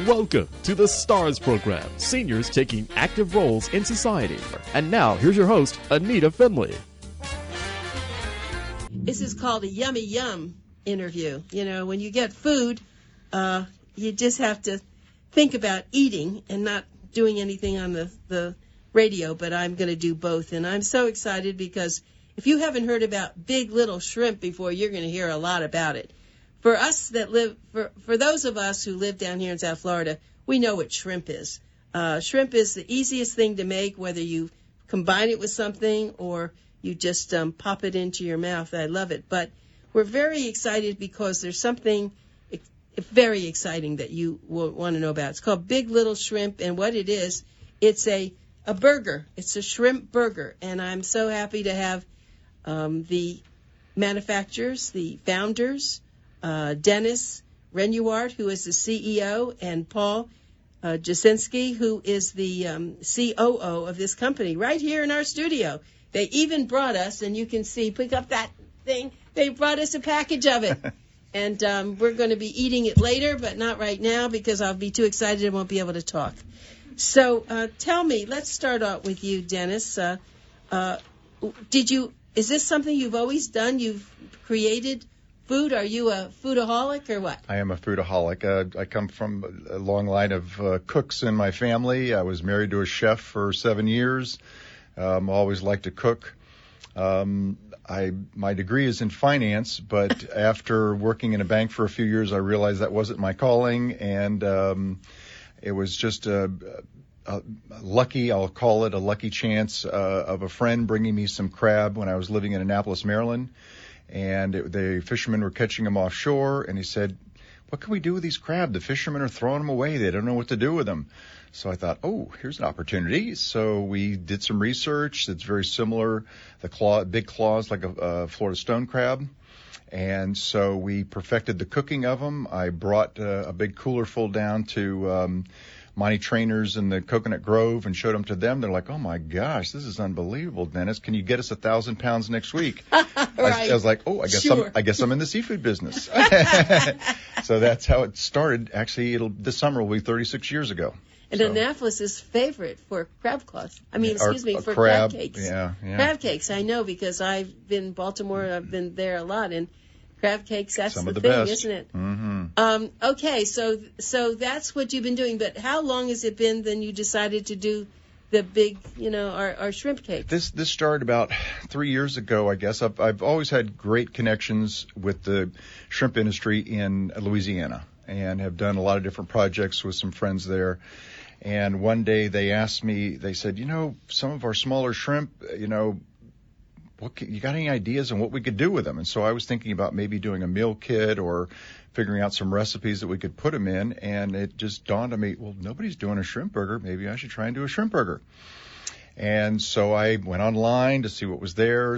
Welcome to the STARS program, seniors taking active roles in society. And now, here's your host, ANITA FINLEY. This is called a yummy yum interview. You know, when you get food, you just have to think about eating and not doing anything on the radio, but I'm going to do both. And I'm so excited because if you haven't heard about big little shrimp before, you're going to hear a lot about it. For us that live, for those of us who live down here in South Florida, we know what shrimp is. Shrimp is the easiest thing to make, whether you combine it with something or you just pop it into your mouth. I love it. But we're very excited because there's something very exciting that you will want to know about. It's called Big Little Shrimp, and what it is, it's a burger. It's a shrimp burger, and I'm so happy to have the manufacturers, the founders, Denis Renuart, who is the CEO, and Paul Jasinski, who is the COO of this company, right here in our studio. They even brought us, and you can see, pick up that thing, they brought us a package of it. And we're going to be eating it later, but not right now because I'll be too excited and won't be able to talk. So tell me, let's start out with you, Denis. Is this something you've always done? You've created food? Are you a foodaholic or what? I am a foodaholic. I come from a long line of cooks in my family. I was married to a chef for 7 years. Always liked to cook. My degree is in finance, but after working in a bank for a few years, I realized that wasn't my calling, and it was just a lucky, I'll call it a lucky chance of a friend bringing me some crab when I was living in Annapolis, Maryland. And the fishermen were catching them offshore, and he said, "What can we do with these crab? The fishermen are throwing them away. They don't know what to do with them." So I thought, oh, here's an opportunity. So we did some research. It's very similar, big claws like a Florida stone crab. And so we perfected the cooking of them. I brought a big cooler full down to Monty Trainers in the Coconut Grove and showed them to them. They're like, "Oh my gosh, this is unbelievable, Dennis. Can you get us 1,000 pounds next week?" Right. I was like, "Oh, I guess I'm in the seafood business." So that's how it started. Actually, this summer will be 36 years ago. And Annapolis is favorite for crab claws. For crab cakes. Yeah. Crab cakes, I know, because I've been in Baltimore. I've been there a lot, and crab cakes, that's some the of the thing, best. Isn't it? Mm-hmm. Okay, so that's what you've been doing. But how long has it been then you decided to do the big, our shrimp cake? This started about 3 years ago, I guess. I've always had great connections with the shrimp industry in Louisiana and have done a lot of different projects with some friends there. And one day they asked me, they said, some of our smaller shrimp, you got any ideas on what we could do with them? And so I was thinking about maybe doing a meal kit or figuring out some recipes that we could put them in. And it just dawned on me, well, nobody's doing a shrimp burger. Maybe I should try and do a shrimp burger. And so I went online to see what was there,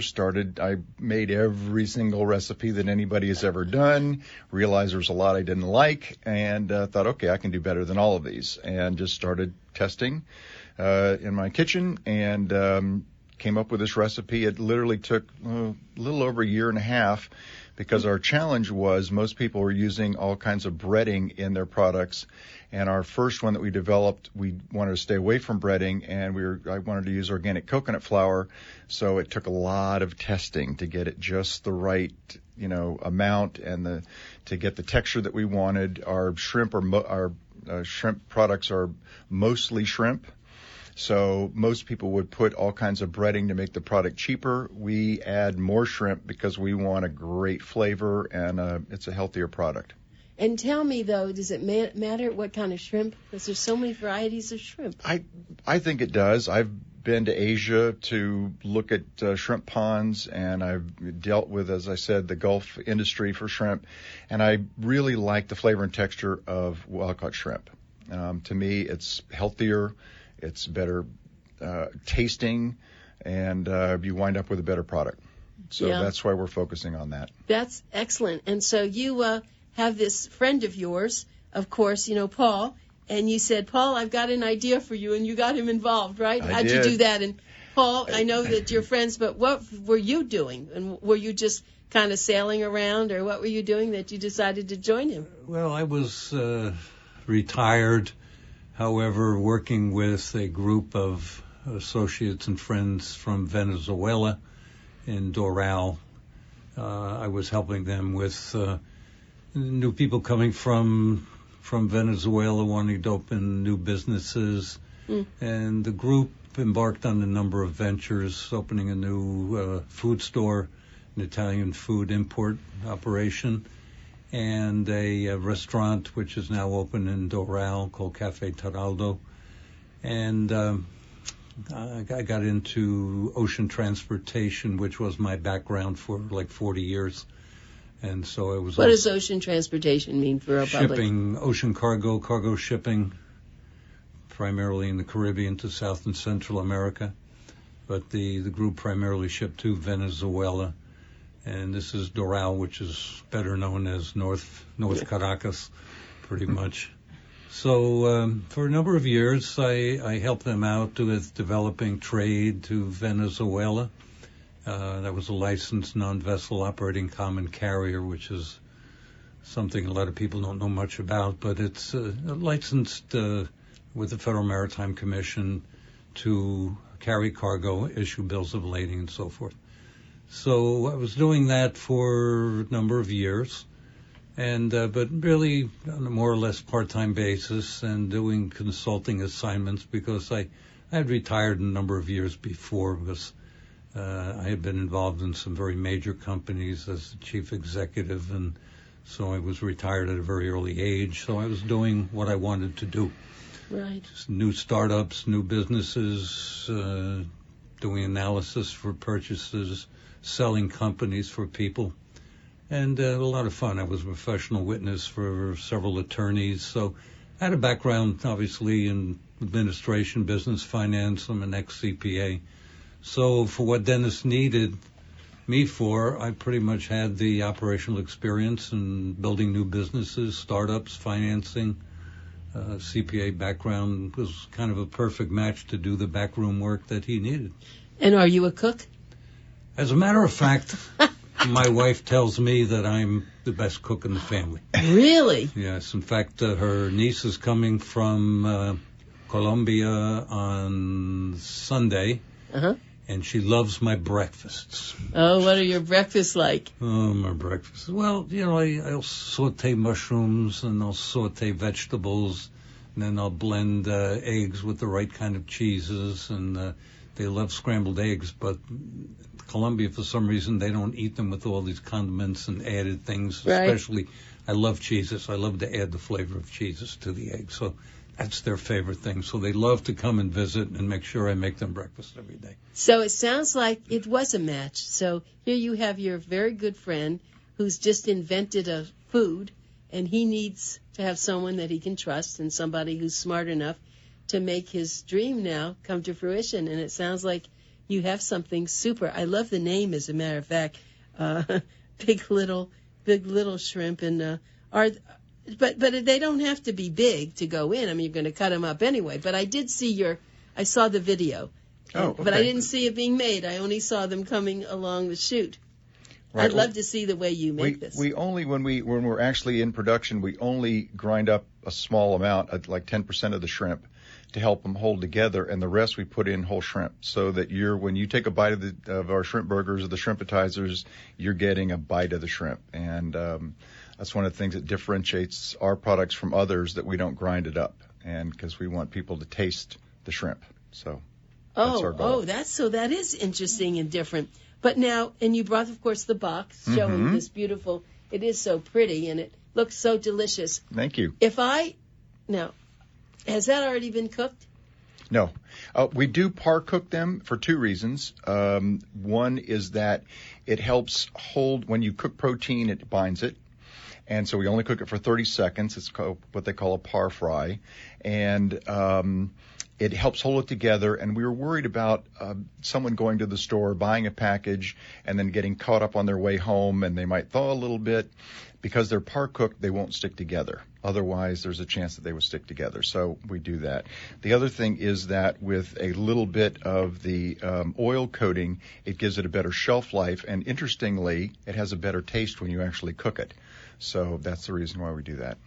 I made every single recipe that anybody has ever done, realized there's a lot I didn't like, and thought, okay, I can do better than all of these, and just started testing in my kitchen and came up with this recipe. It literally took a little over a year and a half because our challenge was most people were using all kinds of breading in their products. And our first one that we developed, we wanted to stay away from breading, and I wanted to use organic coconut flour. So it took a lot of testing to get it just the right, amount and to get the texture that we wanted. Our shrimp shrimp products are mostly shrimp. So most people would put all kinds of breading to make the product cheaper. We add more shrimp because we want a great flavor, and it's a healthier product. And tell me, though, does it matter what kind of shrimp? Because there's so many varieties of shrimp. I think it does. I've been to Asia to look at shrimp ponds, and I've dealt with, as I said, the Gulf industry for shrimp. And I really like the flavor and texture of wild-caught shrimp. To me, it's healthier, it's better tasting, and you wind up with a better product. So That's why we're focusing on that. That's excellent. And so you have this friend of yours, of course, Paul, and you said, "Paul, I've got an idea for you," and you got him involved, right? How'd you do that? And Paul, I know that you're friends, but what were you doing? And were you just kind of sailing around, or what were you doing that you decided to join him? Well, I was retired, however, working with a group of associates and friends from Venezuela in Doral. I was helping them with new people coming from Venezuela wanting to open new businesses. And the group embarked on a number of ventures, opening a new food store, an Italian food import operation, and a restaurant which is now open in Doral called Cafe Taraldo. And I got into ocean transportation, which was my background for like 40 years. And so it was... What does ocean transportation mean for our public? Shipping, ocean cargo shipping, primarily in the Caribbean to South and Central America. But the group primarily shipped to Venezuela. And this is Doral, which is better known as North Caracas, pretty much. So for a number of years, I helped them out with developing trade to Venezuela. That was a licensed non-vessel operating common carrier, which is something a lot of people don't know much about, but it's licensed with the Federal Maritime Commission to carry cargo, issue bills of lading, and so forth. So I was doing that for a number of years, and but really on a more or less part-time basis, and doing consulting assignments because I had retired a number of years before, because I had been involved in some very major companies as the chief executive, and so I was retired at a very early age. So I was doing what I wanted to do. Right. Just new startups, new businesses, doing analysis for purchases, selling companies for people, and a lot of fun. I was a professional witness for several attorneys, so I had a background, obviously, in administration, business, finance. I'm an ex-CPA. So for what Dennis needed me for, I pretty much had the operational experience in building new businesses, startups, financing. CPA background was kind of a perfect match to do the backroom work that he needed. And are you a cook? As a matter of fact, my wife tells me that I'm the best cook in the family. Really? Yes. In fact, her niece is coming from Colombia on Sunday. Uh-huh. And she loves my breakfasts. Oh, what are your breakfasts like? Oh, my breakfasts. Well, I'll saute mushrooms, and I'll saute vegetables, and then I'll blend eggs with the right kind of cheeses, and they love scrambled eggs, but Colombia, for some reason, they don't eat them with all these condiments and added things. Right. Especially, I love cheeses. I love to add the flavor of cheeses to the eggs. So that's their favorite thing. So they love to come and visit and make sure I make them breakfast every day. So it sounds like it was a match. So here you have your very good friend who's just invented a food, and he needs to have someone that he can trust and somebody who's smart enough to make his dream now come to fruition. And it sounds like you have something super. I love the name, as a matter of fact, Big Little Shrimp. And but they don't have to be big to go in. I mean, you're going to cut them up anyway. But I did see I saw the video. Oh, okay. But I didn't see it being made. I only saw them coming along the chute. Right. I'd love to see the way you make this. We only, when we're actually in production, we only grind up a small amount, like 10% of the shrimp, to help them hold together, and the rest we put in whole shrimp, so that when you take a bite of our shrimp burgers or the shrimpatizers, you're getting a bite of the shrimp. And that's one of the things that differentiates our products from others, that we don't grind it up, and because we want people to taste the shrimp. So that's our goal. That is interesting and different. But now, and you brought, of course, the box showing this beautiful. It is so pretty, and it looks so delicious. Thank you. Has that already been cooked? No. We do par cook them for two reasons. One is that it helps hold, when you cook protein, it binds it. And so we only cook it for 30 seconds. It's what they call a par fry. And it helps hold it together. And we were worried about someone going to the store, buying a package, and then getting caught up on their way home, and they might thaw a little bit. Because they're par cooked, they won't stick together. Otherwise, there's a chance that they would stick together. So we do that. The other thing is that with a little bit of the oil coating, it gives it a better shelf life. And interestingly, it has a better taste when you actually cook it. So that's the reason why we do that.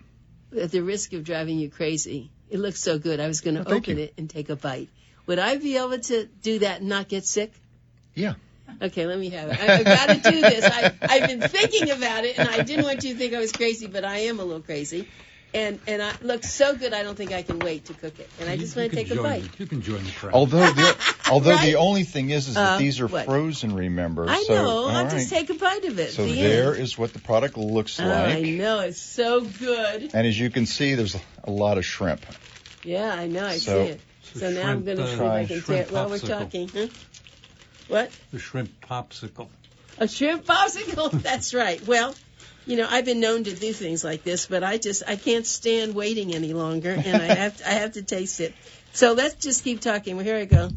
at the risk of driving you crazy, it looks so good. I was going to open it and take a bite. Would I be able to do that and not get sick? Yeah. Okay, let me have it. I've got to do this. I've been thinking about it, and I didn't want you to think I was crazy, but I am a little crazy. And it looks so good, I don't think I can wait to cook it. And I just want to take a bite. You can join the crowd. Although Right? the only thing is that these are what? frozen, remember? I so, know. I'll all just right. take a bite of it. So the there end. is what the product looks I like. know. It's so good. And as you can see, there's a lot of shrimp. Yeah, I know. I So- see it. So now I'm going to see if I can tear it while we're talking. Huh? What? The shrimp popsicle. A shrimp popsicle? That's right. Well, I've been known to do things like this, but I can't stand waiting any longer, and I have to taste it. So let's just keep talking. Well, here I go.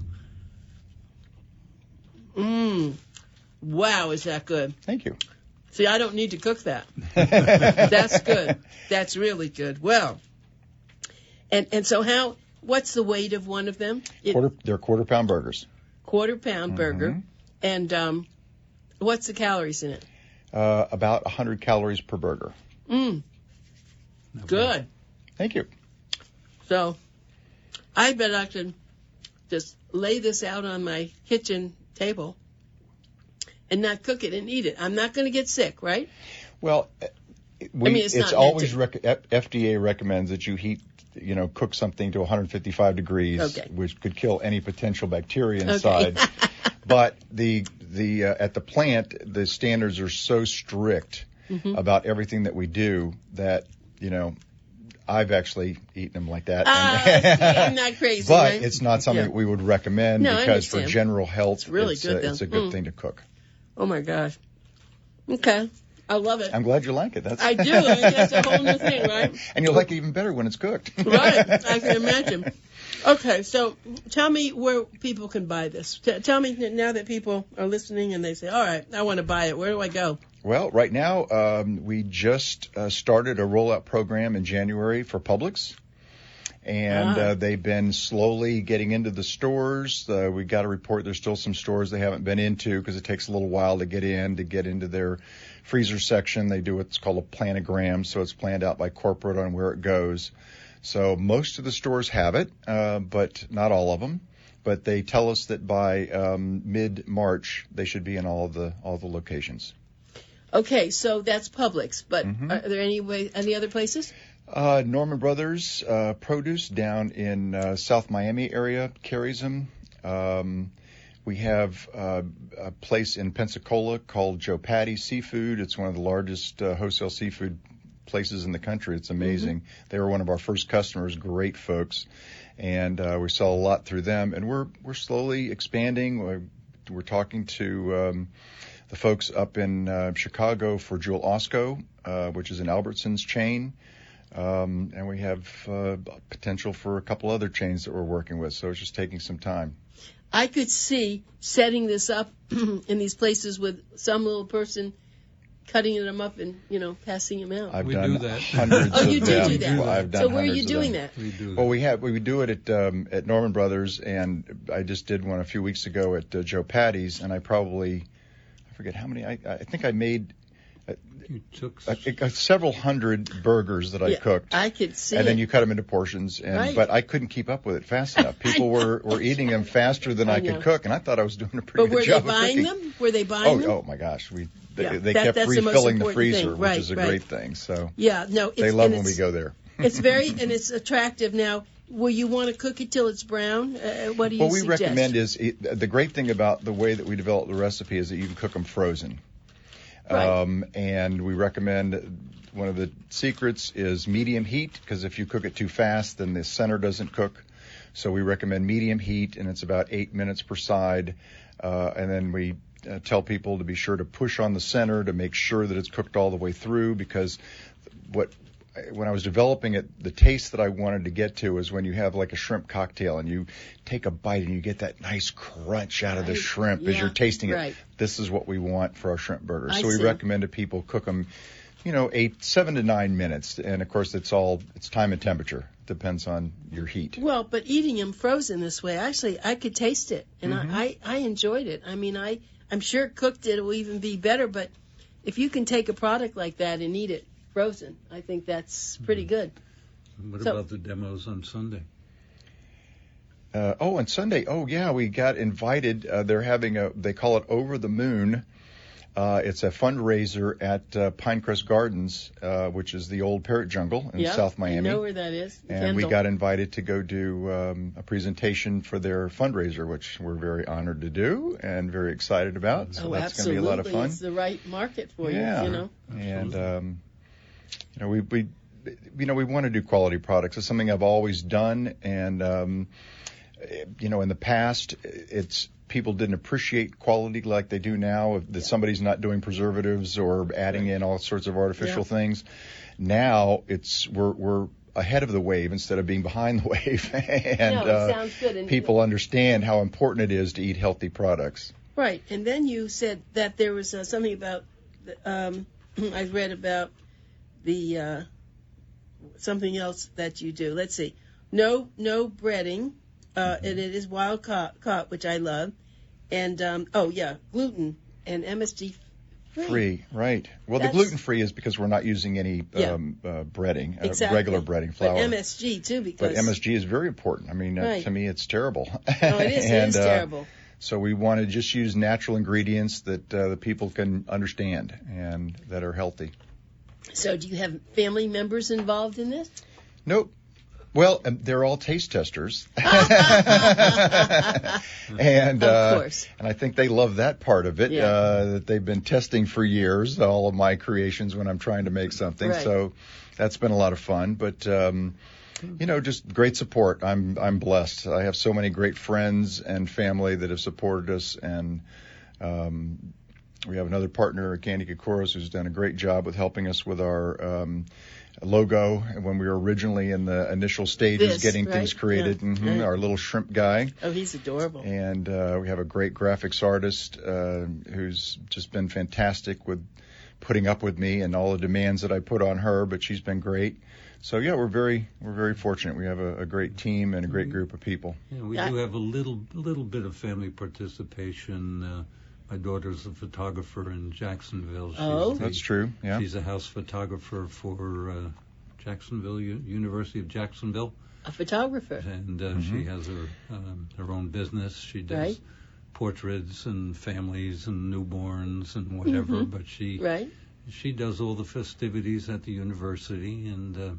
Wow, is that good? Thank you. See, I don't need to cook that. That's good. That's really good. Well, and so what's the weight of one of them? They're quarter-pound burgers. Quarter-pound burger. And what's the calories in it? About 100 calories per burger. Good. Thank you. So I bet I could just lay this out on my kitchen table and not cook it and eat it. I'm not going to get sick, right? Well, it's not always meant FDA recommends that you cook something to 155 degrees, Okay. which could kill any potential bacteria inside. But at the plant, the standards are so strict about everything that we do that, I've actually eaten them like that. See, I'm not crazy, But right? it's not something that we would recommend No, I because for understand. general health, It's really good, though. it's a good thing to cook. Oh, my gosh. Okay. I love it. I'm glad you like it. I do. I mean, that's a whole new thing, right? And you'll like it even better when it's cooked. Right. I can imagine. Okay, so tell me where people can buy this. Tell me now that people are listening and they say, all right, I want to buy it. Where do I go? Well, right now, we just started a rollout program in January for Publix. And they've been slowly getting into the stores. We got a report there's still some stores they haven't been into because it takes a little while to get into their freezer section. They do what's called a planogram, so it's planned out by corporate on where it goes. So most of the stores have it, but not all of them. But they tell us that by mid-March they should be in all the locations. Okay, so that's Publix, but are there any other places? Norman Brothers Produce down in South Miami area carries them. We have a place in Pensacola called Joe Patty's Seafood. It's one of the largest wholesale seafood places in the country. It's amazing. They were one of our first customers, great folks, and we sell a lot through them. And we're slowly expanding. We're talking to the folks up in Chicago for Jewel Osco, which is an Albertsons chain. And we have potential for a couple other chains that we're working with, so it's just taking some time. I could see setting this up in these places with some little person cutting them up and, passing them out. I've We done do that. hundreds Oh, you of do them. do that. Well, I've done So where are you hundreds of doing them. that? We do Well, we do it at Norman Brothers, and I just did one a few weeks ago at Joe Patty's, and I forget how many. I think I made You took several hundred burgers that I cooked. I could see And then it. you cut them into portions, but I couldn't keep up with it fast enough. People were eating them faster than I know. could cook, and I thought I was doing a pretty But were good they job of buying cooking. them? Were they buying them? Oh my gosh, they That- kept that's the most refilling the important freezer, thing. Right, which is a right. great thing. So Yeah, no. they love when we go there. It's and it's attractive. Now, will you want to cook it till it's brown? What do you What we suggest? recommend is the great thing about the way that we develop the recipe is that you can cook them frozen. Right. And we recommend one of the secrets is medium heat, because if you cook it too fast, then the center doesn't cook. So we recommend medium heat, and it's about 8 minutes per side. And then we tell people to be sure to push on the center to make sure that it's cooked all the way through, because when I was developing it, the taste that I wanted to get to is when you have like a shrimp cocktail and you take a bite and you get that nice crunch out of the shrimp as you're tasting it. Right. This is what we want for our shrimp burgers. I So we see. recommend to people cook them, 7 to 9 minutes. And of course, it's time and temperature. Depends on your heat. Well, but eating them frozen this way, actually, I could taste it, and I enjoyed it. I mean, I'm sure cooked it will even be better, but if you can take a product like that and eat it frozen. I think that's pretty good. What So- about the demos on Sunday? On Sunday, we got invited. They're having they call it Over the Moon. It's a fundraiser at Pinecrest Gardens, which is the old parrot jungle in South Miami. I know where that is. And we Kendall. got invited to go do a presentation for their fundraiser, which we're very honored to do and very excited about. So that's going to be a lot of fun. It's the right market for Yeah. you, you know. And we want to do quality products. It's something I've always done, and in the past, people didn't appreciate quality like they do now. That somebody's not doing preservatives or adding in all sorts of artificial things. Now we're ahead of the wave instead of being behind the wave, and it sounds good. And people understand how important it is to eat healthy products. Right, and then you said that there was something about. I read about the something else that you do. Let's see, no breading. And it is wild caught, which I love. And, gluten and MSG Free, right. Well, the gluten-free is because we're not using any breading, regular breading flour. But MSG, too, because... But MSG is very important. I mean, to me, it's terrible. Oh, it is. It is terrible. So we want to just use natural ingredients that the people can understand and that are healthy. So do you have family members involved in this? Nope. Well, they're all taste testers. And, of course. And I think they love that part of it, that they've been testing for years, all of my creations when I'm trying to make something. Right. So that's been a lot of fun. But, just great support. I'm blessed. I have so many great friends and family that have supported us. And we have another partner, Candy Kikoros, who's done a great job with helping us with our logo when we were originally in the initial stages getting things created. Yeah. Our little shrimp guy. Oh, he's adorable. And we have a great graphics artist who's just been fantastic with putting up with me and all the demands that I put on her, but she's been great. So we're very fortunate. We have a great team and a great group of people. Yeah, we do have a little bit of family participation. My daughter's a photographer in Jacksonville. That's true. Yeah. She's a house photographer for Jacksonville, University of Jacksonville. A photographer. And she has her own business. She does portraits and families and newborns and whatever. But she does all the festivities at the university, and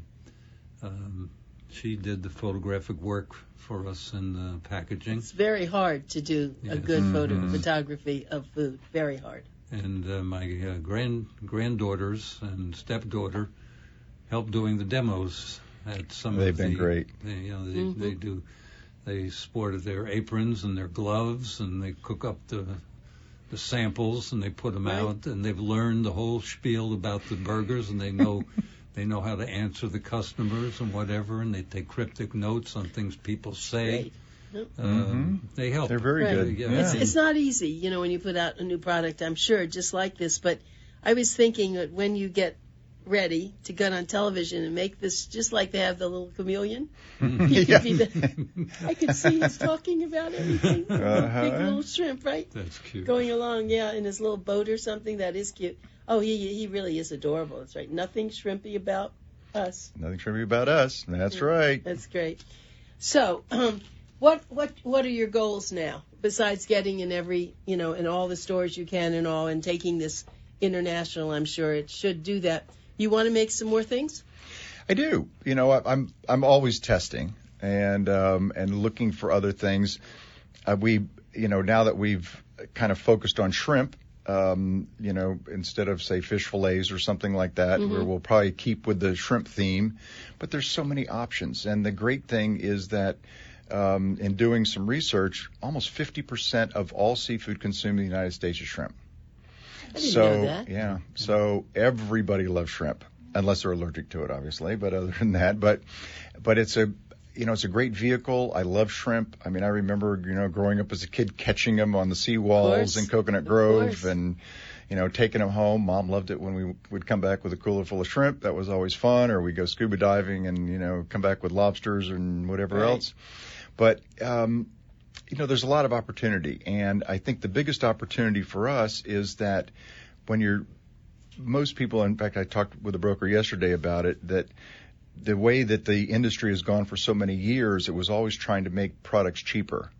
she did the photographic work for us in the packaging. It's very hard to do a good photography of food. Very hard. And my granddaughters and stepdaughter help doing the demos at some They've of the... been great. They do. They sported their aprons and their gloves, and they cook up the samples, and they put them out, and they've learned the whole spiel about the burgers, and they know how to answer the customers and whatever, and they take cryptic notes on things people say. They help. They're very good. Yeah. It's not easy, when you put out a new product, I'm sure, just like this. But I was thinking that when you get ready to get on television and make this just like they have the little chameleon, he could be I could see he's talking about everything. Big little shrimp, right? That's cute. Going along, in his little boat or something. That is cute. Oh, he really is adorable. That's right. Nothing shrimpy about us. Nothing shrimpy about us. That's right. That's great. So, what are your goals now besides getting in every in all the stores you can and taking this international? I'm sure it should do that. You want to make some more things? I do. I'm always testing and looking for other things. Now that we've kind of focused on shrimp, instead of say fish fillets or something like that, where we'll probably keep with the shrimp theme, but there's so many options. And the great thing is that in doing some research, almost 50% of all seafood consumed in the United States is shrimp. I didn't know that. Yeah. So everybody loves shrimp, unless they're allergic to it, obviously. But other than that, but it's it's a great vehicle. I love shrimp. I mean, I remember, growing up as a kid catching them on the seawalls in Coconut Grove and, taking them home. Mom loved it when we would come back with a cooler full of shrimp. That was always fun. Or we'd go scuba diving and, come back with lobsters and whatever else. But, there's a lot of opportunity. And I think the biggest opportunity for us is that when you're most people, in fact, I talked with a broker yesterday about it, that the way that the industry has gone for so many years, it was always trying to make products cheaper.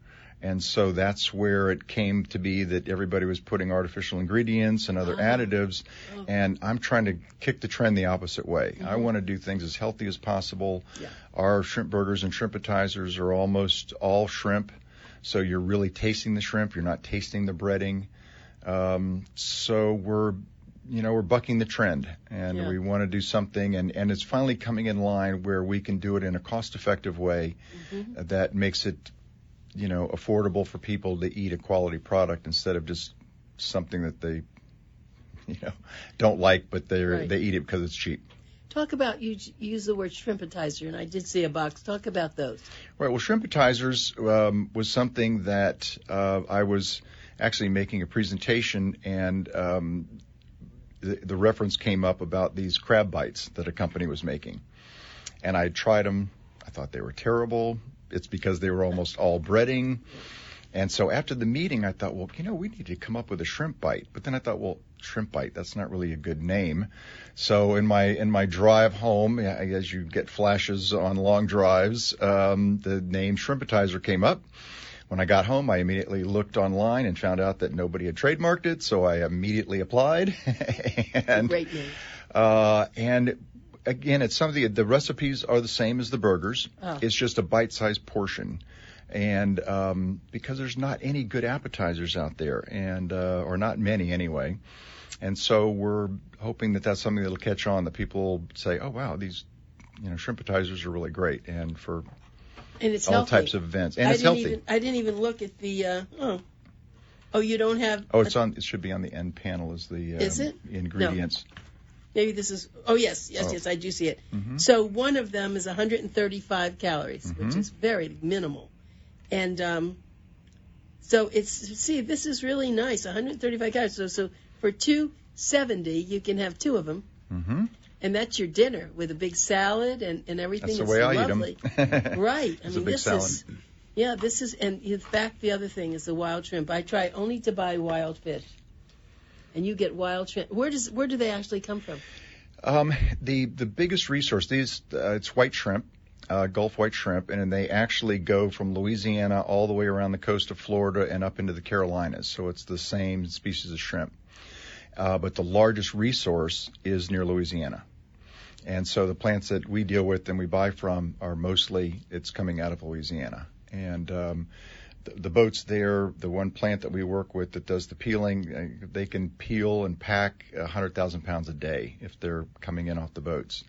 And so that's where it came to be that everybody was putting artificial ingredients and other additives. And I'm trying to kick the trend the opposite way. I want to do things as healthy as possible. Yeah. Our shrimp burgers and shrimp appetizers are almost all shrimp. So you're really tasting the shrimp. You're not tasting the breading. So we're bucking the trend, and we want to do something, and it's finally coming in line where we can do it in a cost-effective way that makes it, affordable for people to eat a quality product instead of just something that they, don't like, but they eat it because it's cheap. Talk about, you use the word shrimp appetizer, and I did see a box. Talk about those. Right. Well, shrimp appetizers was something that I was actually making a presentation, and the reference came up about these crab bites that a company was making. And I tried them. I thought they were terrible. It's because they were almost all breading. And so after the meeting, I thought, well, we need to come up with a shrimp bite. But then I thought, well, shrimp bite, that's not really a good name. So in my drive home, as you get flashes on long drives, the name shrimp appetizer came up. When I got home, I immediately looked online and found out that nobody had trademarked it, so I immediately applied. Great name. And again, it's some of the recipes are the same as the burgers. It's just a bite-sized portion. And because there's not any good appetizers out there, and or not many anyway. And so we're hoping that that's something that'll catch on, that people say, oh, wow, these shrimp appetizers are really great, and for it's all healthy. types of events. And it's healthy. I didn't even look at the, you don't have... Oh, it should be on the end panel as the is it? Ingredients. No. Maybe this is, yes, I do see it. So one of them is 135 calories, which is very minimal. And so this is really nice, 135 calories. So for $2.70, you can have two of them. And that's your dinner with a big salad and everything. That's the way I lovely. eat them. Right. It's a big salad. This is, and in fact, the other thing is the wild shrimp. I try only to buy wild fish. And you get wild shrimp. Where do they actually come from? The biggest resource, it's white shrimp, Gulf white shrimp, and they actually go from Louisiana all the way around the coast of Florida and up into the Carolinas. So it's the same species of shrimp. But the largest resource is near Louisiana. And so the plants that we deal with and we buy from are mostly, it's coming out of Louisiana. And the boats there, the one plant that we work with that does the peeling, they can peel and pack 100,000 pounds a day if they're coming in off the boats.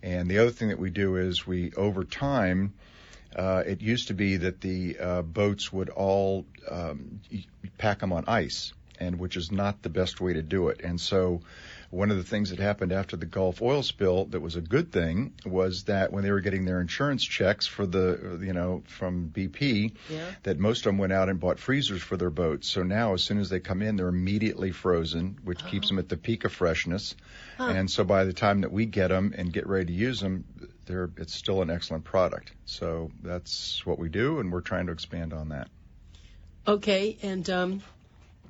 And the other thing that we do is over time, it used to be that the boats would all pack them on ice, and which is not the best way to do it. And so one of the things that happened after the Gulf oil spill that was a good thing was that when they were getting their insurance checks for from BP, that most of them went out and bought freezers for their boats. So now as soon as they come in, they're immediately frozen, which keeps them at the peak of freshness. And so by the time that we get them and get ready to use them, it's still an excellent product. So that's what we do, and we're trying to expand on that. Okay, and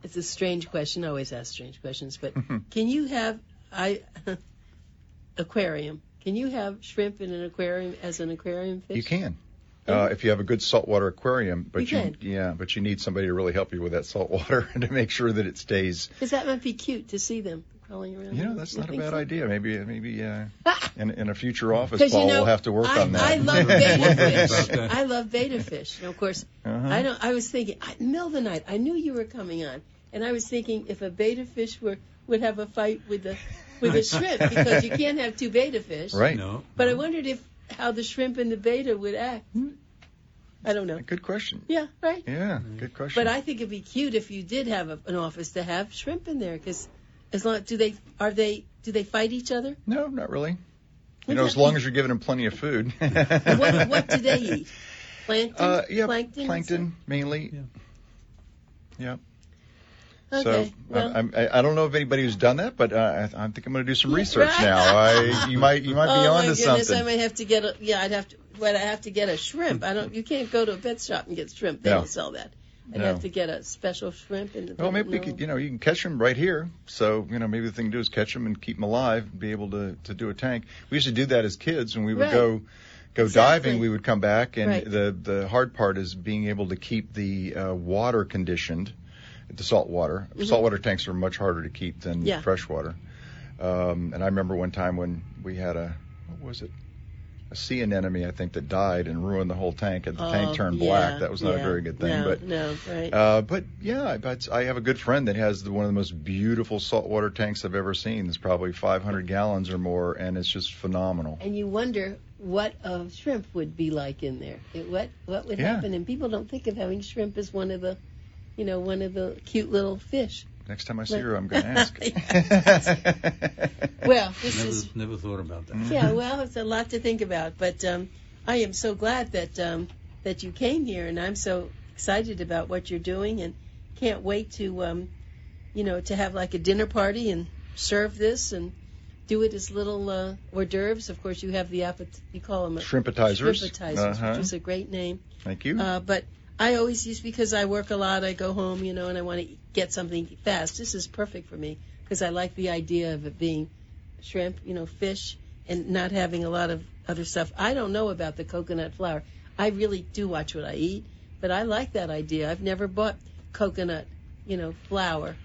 it's a strange question. I always ask strange questions, but can you have aquarium? Can you have shrimp in an aquarium as an aquarium fish? You can, if you have a good saltwater aquarium. But you you need somebody to really help you with that saltwater to make sure that it stays. Because that might be cute to see them crawling around. That's not a bad idea. Maybe in a future office, Paul will have to work on that. I love betta fish. I love betta fish. And of course, I was thinking, in the middle of the night, I knew you were coming on, and I was thinking if a betta fish would have a fight with a shrimp, because you can't have two betta fish. Right. No. But I wondered how the shrimp and the betta would act. I don't know. Good question. Yeah, right? Yeah, good question. But I think it'd be cute if you did have an office to have shrimp in there, because do they fight each other? No, not really. As long as you're giving them plenty of food. What do they eat? Plankton? Plankton mainly. Yeah. Okay. So I don't know if anybody who's done that, but I think I'm going to do some research now. You might be onto something. I might have to get I have to get a shrimp. You can't go to a pet shop and get shrimp. They don't sell that. I'd have to get a special shrimp. Well, maybe we could, you can catch them right here. So, maybe the thing to do is catch them and keep them alive and be able to do a tank. We used to do that as kids when we would go diving. We would come back, and the hard part is being able to keep the water conditioned, the salt water. Mm-hmm. Saltwater tanks are much harder to keep than freshwater. And I remember one time when we had a sea anemone, I think, that died and ruined the whole tank, and the tank turned black. That was not a very good thing. But I have a good friend that has one of the most beautiful saltwater tanks I've ever seen. It's probably 500 gallons or more, and it's just phenomenal. And you wonder what a shrimp would be like in there. What would happen? And people don't think of having shrimp as one of the cute little fish. Next time I see her, I'm going to ask. Well, never thought about that. Yeah, well, it's a lot to think about. But I am so glad that you came here, and I'm so excited about what you're doing, and can't wait to to have like a dinner party and serve this and do it as little hors d'oeuvres. Of course, you have the you call them shrimpetizers, which is a great name. Thank you. But I always use, because I work a lot, I go home, and I want to get something fast. This is perfect for me because I like the idea of it being shrimp, fish, and not having a lot of other stuff. I don't know about the coconut flour. I really do watch what I eat, but I like that idea. I've never bought coconut, flour.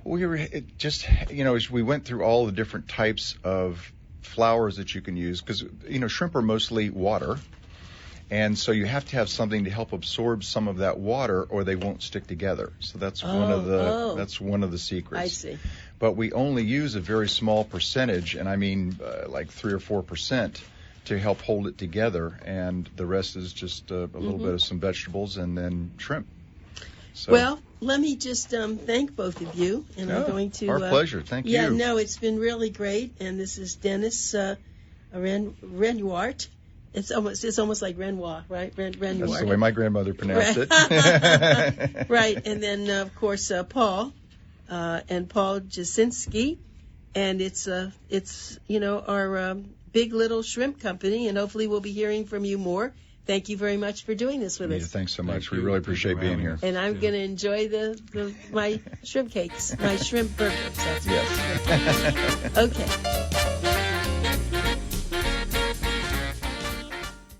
We were as we went through all the different types of flours that you can use, because, shrimp are mostly water. And so you have to have something to help absorb some of that water, or they won't stick together. So that's one of the secrets. I see. But we only use a very small percentage, and I mean like 3 or 4%, to help hold it together, and the rest is just a little bit of some vegetables and then shrimp. So, well, let me just thank both of you, and I'm going to. Our pleasure. Thank you. Yeah, no, it's been really great, and this is Denis Renuart. It's almost like Renoir, right? Renuart. That's the way my grandmother pronounced it. Right, and then of course Paul Jasinski, and it's our Big Little Shrimp Company, and hopefully we'll be hearing from you more. Thank you very much for doing this with us. Thanks so much. We really appreciate being here. And I'm going to enjoy my shrimp cakes, my shrimp burgers. That's yes. Okay.